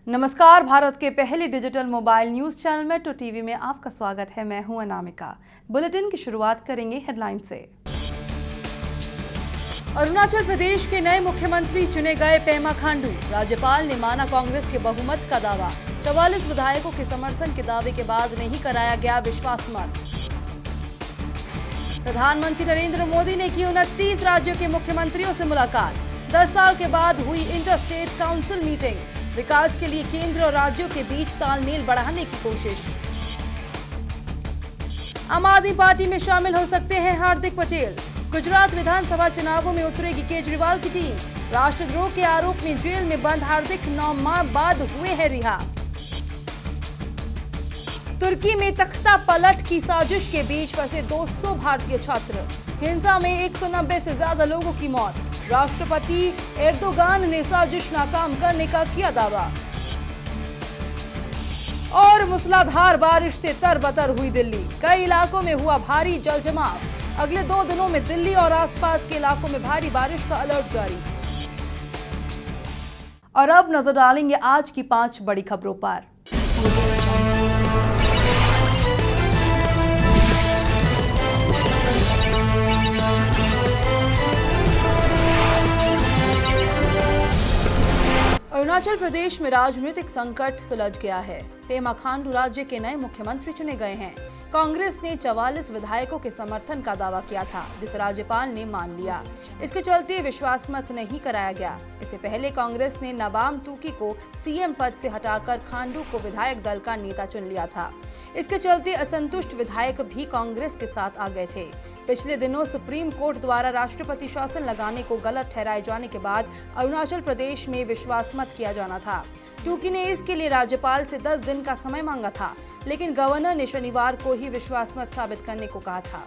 नमस्कार, भारत के पहले digital mobile news channel metro TV में आपका स्वागत है। मैं हूं अनामिका। बुलेटिन की शुरुआत करेंगे हेडलाइन से। अरुणाचल प्रदेश के नए मुख्यमंत्री चुने गए पेमा खांडू। राज्यपाल ने माना कांग्रेस के बहुमत का दावा। 44 विधायकों के समर्थन के दावे के बाद नहीं कराया गया विश्वास मत। प्रधानमंत्री नरेंद्र मोदी ने की 29 राज्यों के मुख्यमंत्रियों से मुलाकात। 10 साल के बाद हुई इंटर स्टेट काउंसिल मीटिंग। विकास के लिए केंद्र और राज्यों के बीच तालमेल बढ़ाने की कोशिश। आम आदमी पार्टी में शामिल हो सकते हैं हार्दिक पटेल। गुजरात विधानसभा चुनावों में उतरेगी केजरीवाल की टीम। राष्ट्रद्रोह के आरोप में जेल में बंद हार्दिक 9 माह बाद हुए हैं रिहा। तुर्की में तख्ता पलट की साजिश के बीच फंसे 200 भारतीय छात्र। हिंसा में 190 से ज्यादा लोगों की मौत। राष्ट्रपति एर्दोगान ने साजिश नाकाम करने का किया दावा। और मूसलाधार बारिश से तरबतर हुई दिल्ली। कई इलाकों में हुआ भारी जलजमाव। अगले 2 दिनों में दिल्ली और आसपास के इलाकों में भारी बारिश का अलर्ट जारी। और अब नजर डालेंगे आज की 5 बड़ी खबरों पर। अरुणाचल प्रदेश में राजनीतिक संकट सुलझ गया है। पेमा खांडू राज्य के नए मुख्यमंत्री चुने गए हैं। कांग्रेस ने 44 विधायकों के समर्थन का दावा किया था, जिसे राज्यपाल ने मान लिया। इसके चलते विश्वास मत नहीं कराया गया। इससे पहले कांग्रेस ने नबाम तुकी को सीएम पद से हटाकर खांडू को विधायक दल का नेता चुन लिया था। इसके चलते असंतुष्ट विधायक भी कांग्रेस के साथ आ गए थे। पिछले दिनों सुप्रीम कोर्ट द्वारा राष्ट्रपति शासन लगाने को गलत ठहराए जाने के बाद अरुणाचल प्रदेश में विश्वास मत किया जाना था। टूकी ने इसके लिए राज्यपाल से 10 दिन का समय मांगा था, लेकिन गवर्नर ने शनिवार को ही विश्वास मत साबित करने को कहा था।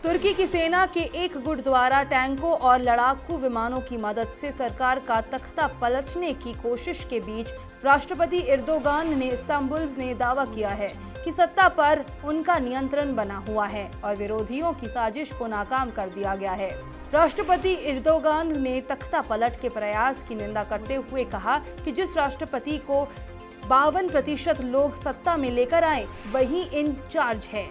तुर्की की सेना के एक गुट द्वारा टैंकों और लड़ाकू विमानों की मदद से सरकार का तख्ता पलटने की कोशिश के बीच राष्ट्रपति एर्दोगान ने इस्तांबुल में दावा किया है कि सत्ता पर उनका नियंत्रण बना हुआ है और विरोधियों की साजिश को नाकाम कर दिया गया है। राष्ट्रपति एर्दोगान ने तख्ता पलट के प्रयास की निंदा करते हुए कहा कि जिस राष्ट्रपति को 52% लोग सत्ता में लेकर आए वही इन चार्ज है।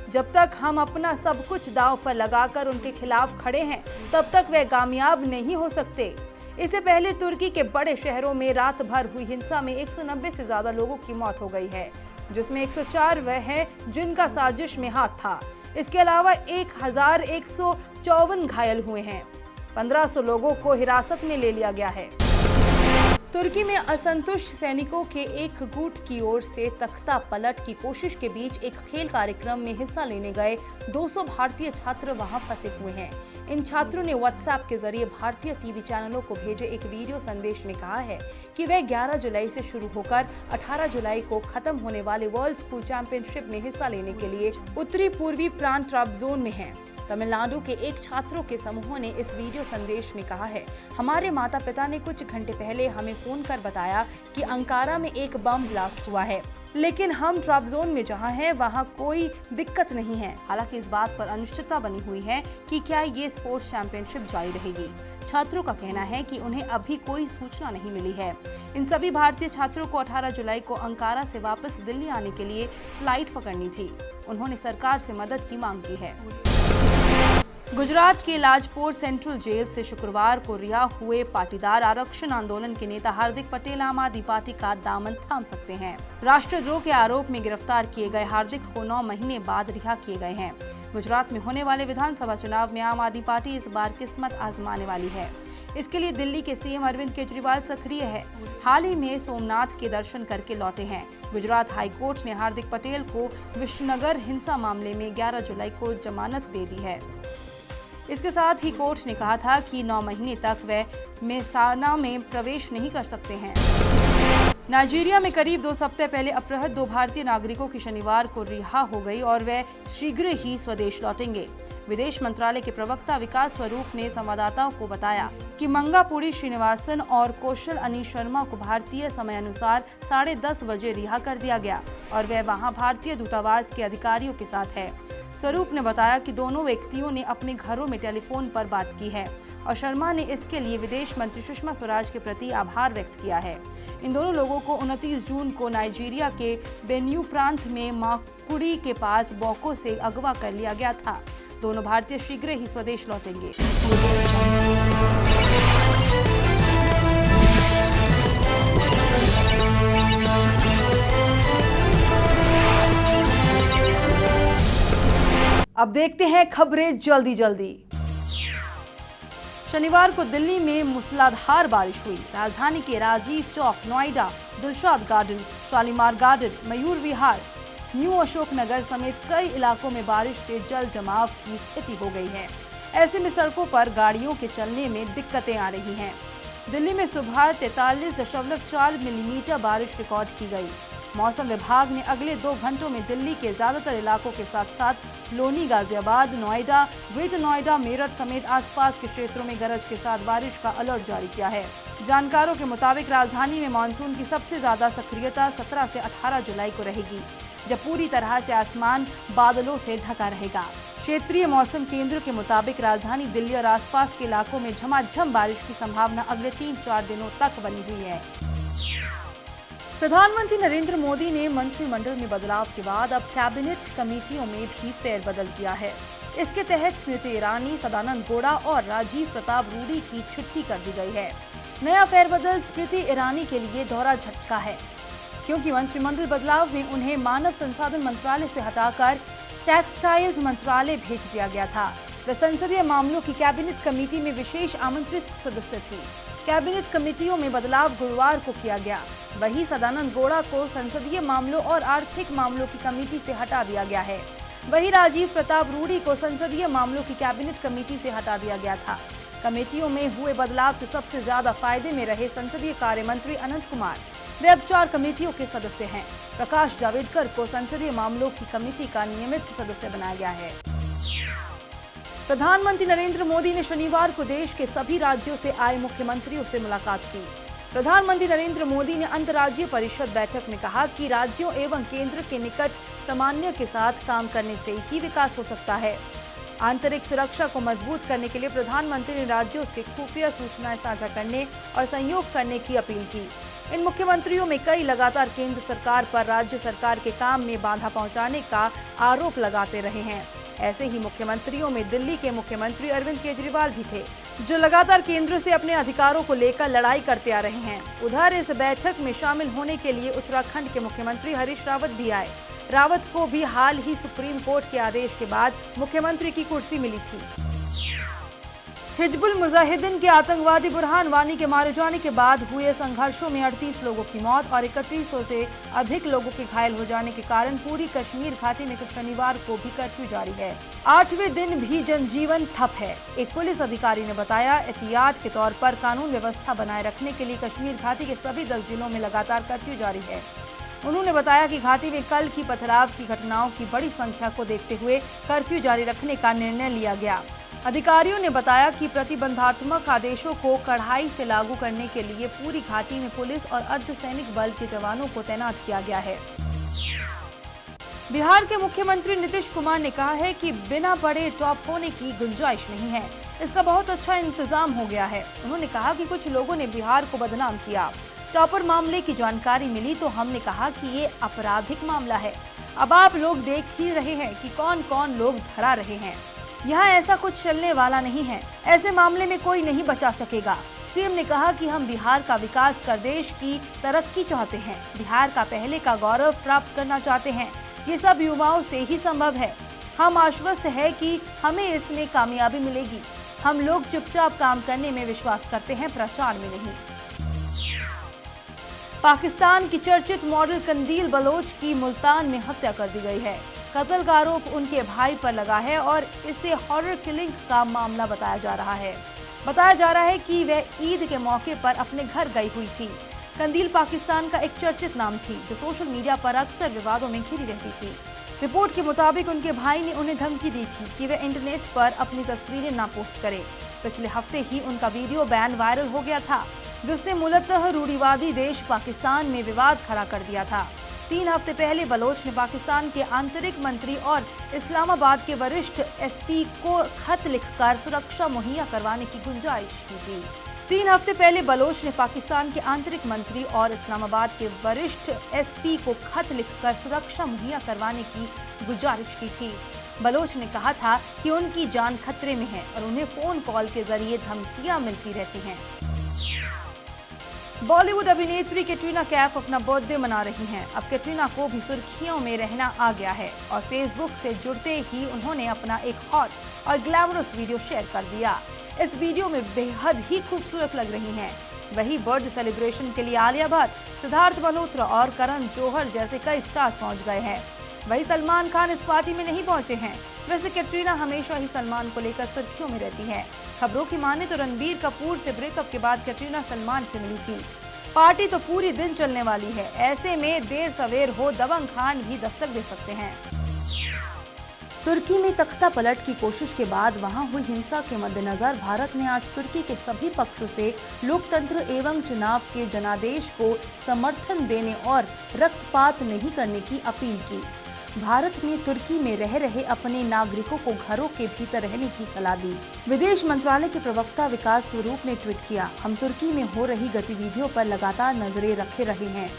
जब तक हम अपना सब कुछ दांव पर लगाकर उनके खिलाफ खड़े हैं, तब तक वे कामयाब नहीं हो सकते। इससे पहले तुर्की के बड़े शहरों में रात भर हुई हिंसा में 190 से ज्यादा लोगों की मौत हो गई है, जिसमें 104 वह हैं जिनका साजिश में हाथ था। इसके अलावा 1154 घायल हुए हैं। 1500 लोगों को हिरासत में ले लिया गया है। तुर्की में असंतुष्ट सैनिकों के एक गुट की ओर से तख्ता पलट की कोशिश के बीच एक खेल कार्यक्रम में हिस्सा लेने गए 200 भारतीय छात्र वहां फंसे हुए हैं। इन छात्रों ने व्हाट्सएप के जरिए भारतीय टीवी चैनलों को भेजे एक वीडियो संदेश में कहा है कि वे 11 जुलाई से शुरू होकर 18 जुलाई को खत्म होने वाले वर्ल्ड स्कूल चैंपियनशिप में हिस्सा लेने के लिए उत्तरी पूर्वी प्रांत ट्राबजोन में हैं। तमिलनाडु के एक छात्रों के समूह ने इस वीडियो संदेश में कहा है, हमारे माता पिता ने कुछ घंटे पहले हमें फोन कर बताया कि अंकारा में एक बम ब्लास्ट हुआ है, लेकिन हम ट्राबजोन में जहां हैं वहां कोई दिक्कत नहीं है। हालांकि इस बात पर अनिश्चितता बनी हुई है कि क्या ये स्पोर्ट्स चैंपियनशिप जारी रहेगी। छात्रों का कहना है कि उन्हें अभी कोई सूचना नहीं मिली है। इन सभी भारतीय छात्रों को 18 जुलाई को अंकारा से वापस दिल्ली आने के लिए फ्लाइट पकड़नी थी। उन्होंने सरकार से मदद की मांग की है। गुजरात के लाजपोर सेंट्रल जेल से शुक्रवार को रिहा हुए पाटीदार आरक्षण आंदोलन के नेता हार्दिक पटेल आम आदमी पार्टी का दामन थाम सकते हैं। राष्ट्रद्रोह के आरोप में गिरफ्तार किए गए हार्दिक को 9 महीने बाद रिहा किए गए हैं। गुजरात में होने वाले विधानसभा चुनाव में आम आदमी पार्टी इस बार किस्मत आजमाने वाली है। इसके लिए दिल्ली के सीएम अरविंद केजरीवाल सक्रिय है। हाल ही में सोमनाथ के दर्शन करके लौटे हैं। गुजरात हाईकोर्ट ने हार्दिक पटेल को विश्वनगर हिंसा मामले में 11 जुलाई को जमानत दे दी है। इसके साथ ही कोर्ट ने कहा था कि 9 महीने तक वे मेहसाना में प्रवेश नहीं कर सकते हैं। नाइजीरिया में करीब 2 सप्ताह पहले अपहृत 2 भारतीय नागरिकों की शनिवार को रिहा हो गई और वे शीघ्र ही स्वदेश लौटेंगे। विदेश मंत्रालय के प्रवक्ता विकास स्वरूप ने संवाददाताओं को बताया कि मंगापुरी श्रीनिवासन और कौशल अनीश शर्मा को भारतीय समय अनुसार 10:30 बजे रिहा कर दिया गया और वे वहां भारतीय दूतावास के अधिकारियों के साथ है। स्वरूप ने बताया कि दोनों व्यक्तियों ने अपने घरों में टेलीफोन पर बात की है और शर्मा ने इसके लिए विदेश मंत्री सुषमा स्वराज के प्रति आभार व्यक्त किया है। इन दोनों लोगों को 29 जून को नाइजीरिया के बेन्यू प्रांत में माकुड़ी के पास बोको से अगवा कर लिया गया था। दोनों भारतीय शीघ्र ही स्वदेश लौटेंगे। अब देखते हैं खबरें जल्दी जल्दी। शनिवार को दिल्ली में मूसलाधार बारिश हुई। राजधानी के Rajiv Chowk, Noida, Dilshad garden, Shalimar garden, Mayur Vihar, new Ashok Nagar समेत कई इलाकों में बारिश से जल जमाव की स्थिति हो गई है। ऐसे में सड़कों पर गाड़ियों के चलने में दिक्कतें आ रही हैं। दिल्ली में सुबह 43.4 मिलीमीटर बारिश रिकॉर्ड की गई। मौसम विभाग ने अगले 2 घंटों में दिल्ली के ज्यादातर इलाकों के साथ साथ लोनी, गाजियाबाद, नोएडा, ग्रेटर नोएडा, मेरठ समेत आसपास के क्षेत्रों में गरज के साथ बारिश का अलर्ट जारी किया है। जानकारों के मुताबिक राजधानी में मानसून की सबसे ज्यादा सक्रियता 17 से 18 जुलाई को रहेगी, जब पूरी तरह से आसमान बादलों से ढका रहेगा। क्षेत्रीय मौसम केंद्र के मुताबिक राजधानी दिल्ली और आसपास के इलाकों में झमाझम बारिश की संभावना अगले 3-4 दिनों तक बनी हुई है। प्रधानमंत्री नरेंद्र मोदी ने मंत्रिमंडल में बदलाव के बाद अब कैबिनेट कमेटियों में भी फेरबदल किया है। इसके तहत स्मृति ईरानी, सदानंद गौड़ा और राजीव प्रताप रूडी की छुट्टी कर दी गई है। नया फेरबदल स्मृति ईरानी के लिए दोहरा झटका है, क्योंकि मंत्रिमंडल बदलाव में उन्हें मानव संसाधन मंत्रालय से हटाकर टेक्सटाइल्स मंत्रालय भेज दिया गया था। वे संसदीय मामलों की कैबिनेट कमेटी में विशेष आमंत्रित सदस्य थी। कैबिनेट कमेटियों में बदलाव गुरुवार को किया गया। वहीं सदानंद गौड़ा को संसदीय मामलों और आर्थिक मामलों की कमेटी से हटा दिया गया है। वहीं राजीव प्रताप रूडी को संसदीय मामलों की कैबिनेट कमेटी से हटा दिया गया था। कमेटियों में हुए बदलाव से सबसे ज्यादा फायदे में रहे संसदीय कार्य मंत्री अनंत कुमार। वे अब 4 कमेटियों के सदस्य हैं। प्रकाश जावड़ेकर को संसदीय मामलों की कमेटी का नियमित सदस्य बनाया गया है। प्रधानमंत्री नरेंद्र मोदी ने शनिवार को देश के सभी राज्यों से आए मुख्यमंत्रियों से मुलाकात की। प्रधानमंत्री नरेंद्र मोदी ने अंतर्राज्यीय परिषद बैठक में कहा कि राज्यों एवं केंद्र के निकट समन्वय के साथ काम करने से ही विकास हो सकता है। आंतरिक सुरक्षा को मजबूत करने के लिए प्रधानमंत्री ने राज्यों से खुफिया सूचनाएं साझा करने और सहयोग करने की अपील की। इन मुख्यमंत्रियों में कई लगातार केंद्र सरकार पर राज्य सरकार के काम में बाधा पहुंचाने का आरोप लगाते रहे हैं। ऐसे ही मुख्यमंत्रियों में दिल्ली के मुख्यमंत्री अरविंद केजरीवाल भी थे, जो लगातार केंद्र से अपने अधिकारों को लेकर लड़ाई करते आ रहे हैं। उधर इस बैठक में शामिल होने के लिए उत्तराखंड के मुख्यमंत्री हरीश रावत भी आए। रावत को भी हाल ही सुप्रीम कोर्ट के आदेश के बाद मुख्यमंत्री की कुर्सी मिली थी। हिजबुल मुजाहिदीन के आतंकवादी बुरहान वानी के मारे जाने के बाद हुए संघर्षों में 38 लोगों की मौत और 3100 से अधिक लोगों के घायल हो जाने के कारण पूरी कश्मीर घाटी में शनिवार को भी कर्फ्यू जारी है। 8वें दिन भी जनजीवन ठप है। एक पुलिस अधिकारी ने बताया, एहतियात के तौर पर कानून व्यवस्था बनाए रखने के लिए कश्मीर घाटी के सभी 10 जिलों में लगातार कर्फ्यू जारी है। उन्होंने बताया कि घाटी में कल की पथराव की घटनाओं की बड़ी संख्या को देखते हुए कर्फ्यू जारी रखने का निर्णय लिया गया। अधिकारियों ने बताया कि प्रतिबंधात्मक आदेशों को कड़ाई से लागू करने के लिए पूरी घाटी में पुलिस और अर्धसैनिक बल के जवानों को तैनात किया गया है। बिहार के मुख्यमंत्री नीतीश कुमार ने कहा है कि बिना बड़े टॉप होने की गुंजाइश नहीं है। इसका बहुत अच्छा इंतजाम हो गया है। उन्होंने कहा कि कुछ लोगों ने बिहार को बदनाम किया। टॉपर मामले की जानकारी मिली तो हमने कहा कि ये आपराधिक मामला है। अब आप लोग देख ही रहे हैं कि कौन कौन लोग धरा रहे हैं। यहाँ ऐसा कुछ चलने वाला नहीं है। ऐसे मामले में कोई नहीं बचा सकेगा। सीएम ने कहा कि हम बिहार का विकास कर देश की तरक्की चाहते हैं। बिहार का पहले का गौरव प्राप्त करना चाहते हैं। ये सब युवाओं से ही संभव है। हम आश्वस्त है कि हमें इसमें कामयाबी मिलेगी। हम लोग चुपचाप काम करने में विश्वास करते हैं, प्रचार में नहीं। पाकिस्तान की चर्चित मॉडल कंदील बलोच की मुल्तान में हत्या कर दी गई है। कत्ल का आरोप उनके भाई पर लगा है और इसे हॉरर किलिंग का मामला बताया जा रहा है। बताया जा रहा है कि वह ईद के मौके पर अपने घर गई हुई थी। कंदील पाकिस्तान का एक चर्चित नाम थी, जो सोशल मीडिया पर अक्सर विवादों में घिरी रहती थी। रिपोर्ट के मुताबिक उनके भाई ने उन्हें धमकी दी थी कि वे इंटरनेट पर अपनी तस्वीरें ना पोस्ट करें। पिछले हफ्ते ही उनका वीडियो बैन वायरल हो गया था, जिसने मूलतः रूढ़िवादी देश पाकिस्तान में विवाद खड़ा कर दिया था। 3 हफ्ते पहले बलोच ने पाकिस्तान के आंतरिक मंत्री और इस्लामाबाद के वरिष्ठ एसपी को खत लिखकर सुरक्षा मुहैया करवाने की गुंजाइश की थी। 3 हफ्ते पहले बलोच ने पाकिस्तान के आंतरिक मंत्री और इस्लामाबाद के वरिष्ठ एसपी को खत लिखकर सुरक्षा मुहैया करवाने की गुजारिश की थी। बलोच ने कहा था कि उनकी जान खतरे में है और उन्हें फोन कॉल के जरिए धमकियां मिलती रहती हैं। बॉलीवुड अभिनेत्री कैटरीना कैफ अपना बर्थडे मना रही हैं। अब कैटरीना को भी सुर्खियों में रहना आ गया है और फेसबुक से जुड़ते ही उन्होंने अपना एक हॉट और ग्लैमरस वीडियो शेयर कर दिया। इस वीडियो में बेहद ही खूबसूरत लग रही हैं। वही बर्थडे सेलिब्रेशन के लिए आलिया भट्ट, सिद्धार्थ मल्होत्रा और करण जौहर जैसे कई स्टार्स पहुंच गए हैं। वही सलमान खान इस पार्टी में नहीं पहुंचे हैं। वैसे कैटरीना हमेशा ही सलमान को लेकर सुर्खियों में रहती है। खबरों की माने तो रणबीर कपूर से ब्रेकअप के बाद कैटरीना सलमान से मिली थी। पार्टी तो पूरी दिन चलने वाली है। ऐसे में देर सवेर हो दबंग खान भी दस्तक दे सकते हैं। तुर्की में तख्ता पलट की कोशिश के बाद वहां हुई हिंसा के मद्देनजर भारत ने आज तुर्की के सभी पक्षों से लोकतंत्र एवं चुनाव के जनादेश को समर्थन देने और रक्तपात नहीं करने की अपील की। भारत ने तुर्की में रह रहे अपने नागरिकों को घरों के भीतर रहने की सलाह दी। विदेश मंत्रालय के प्रवक्ता विकास स्वरूप ने ट्वीट किया, हम तुर्की में हो रही गतिविधियों पर लगातार नजरें रखे रहे हैं।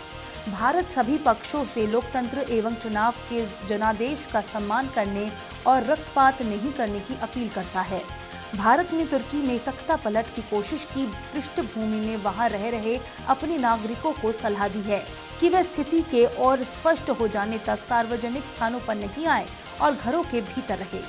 भारत सभी पक्षों से लोकतंत्र एवं चुनाव के जनादेश का सम्मान करने और रक्तपात नहीं करने की अपील करता है। भारत ने तुर्की में तख्ता पलट की कोशिश की पृष्ठभूमि में वहां रह रहे अपने नागरिकों को सलाह दी है कि वे स्थिति के और स्पष्ट हो जाने तक सार्वजनिक स्थानों पर नहीं आए और घरों के भीतर रहे।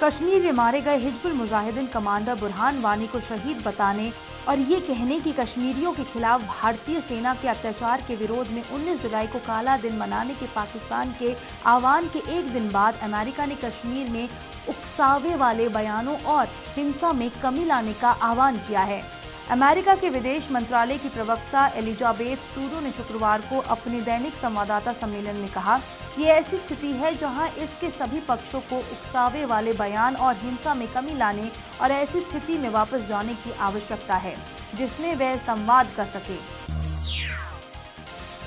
कश्मीर में मारे गए हिजबुल मुजाहिदीन कमांडर बुरहान वानी को शहीद बताने और ये कहने कि कश्मीरियों के खिलाफ भारतीय सेना के अत्याचार के विरोध में 19 जुलाई को काला दिन मनाने के पाकिस्तान के आह्वान के एक दिन बाद अमेरिका ने कश्मीर में उकसावे वाले बयानों और हिंसा में कमी लाने का आह्वान किया है। अमेरिका के विदेश मंत्रालय की प्रवक्ता एलिजाबेथ ट्रूडो ने शुक्रवार को अपने दैनिक संवाददाता सम्मेलन में कहा, ये ऐसी स्थिति है जहां इसके सभी पक्षों को उकसावे वाले बयान और हिंसा में कमी लाने और ऐसी स्थिति में वापस जाने की आवश्यकता है जिसमें वे संवाद कर सके।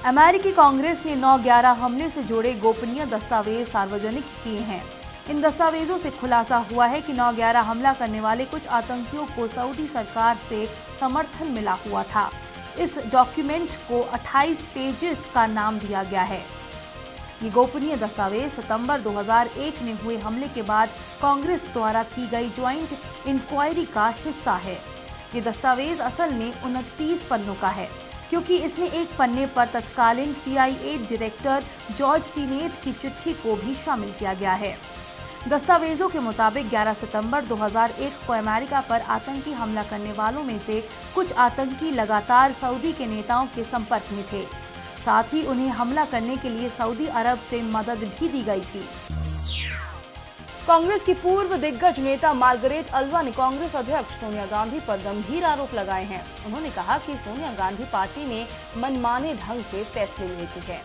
अमेरिकी कांग्रेस ने 9/11 हमले से जुड़े गोपनीय दस्तावेज सार्वजनिक किए हैं। इन दस्तावेजों से खुलासा हुआ है कि 9/11 हमला करने वाले कुछ आतंकियों को सऊदी सरकार से समर्थन मिला हुआ था। इस डॉक्यूमेंट को 28 पेजेस का नाम दिया गया है। ये गोपनीय दस्तावेज सितंबर 2001 में हुए हमले के बाद कांग्रेस द्वारा की गई ज्वाइंट इंक्वायरी का हिस्सा है। ये दस्तावेज असल में 29 पन्नों का है, क्योंकि इसमें एक पन्ने पर तत्कालीन CIA डायरेक्टर जॉर्ज टीनेट की चिट्ठी को भी शामिल किया गया है। दस्तावेजों के मुताबिक 11 सितंबर 2001 को अमेरिका पर आतंकी हमला करने वालों में से कुछ आतंकी लगातार सऊदी के नेताओं के संपर्क में थे। साथ ही उन्हें हमला करने के लिए सऊदी अरब से मदद भी दी गई थी। कांग्रेस की पूर्व दिग्गज नेता मार्गरेट अल्वा ने कांग्रेस अध्यक्ष सोनिया गांधी पर गंभीर आरोप लगाए हैं। उन्होंने कहा कि सोनिया गांधी पार्टी में मनमाने ढंग से फैसले लेती है।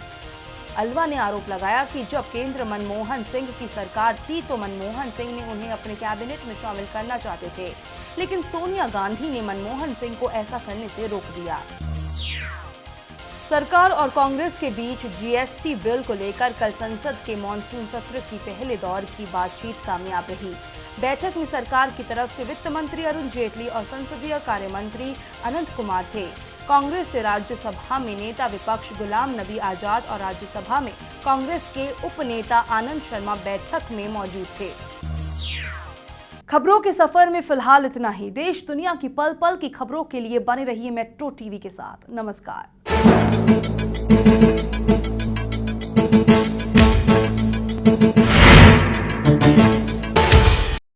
अल्वा ने आरोप लगाया कि जब केंद्र मनमोहन सिंह की सरकार थी तो मनमोहन सिंह ने उन्हें अपने कैबिनेट में शामिल करना चाहते थे, लेकिन सोनिया गांधी ने मनमोहन सिंह को ऐसा करने से रोक दिया। सरकार और कांग्रेस के बीच GST बिल को लेकर कल संसद के मॉनसून सत्र की पहले दौर की बातचीत कामयाब रही। बैठक में सरकार की तरफ से वित्त मंत्री अरुण जेटली और संसदीय कार्य मंत्री अनंत कुमार थे। कांग्रेस से राज्यसभा में नेता विपक्ष गुलाम नबी आजाद और राज्यसभा में कांग्रेस के उपनेता आनंद शर्मा बैठक में मौजूद थे। खबरों के सफर में फिलहाल इतना ही। देश दुनिया की पल पल की खबरों के लिए बने रहिए मेट्रो टीवी के साथ। नमस्कार।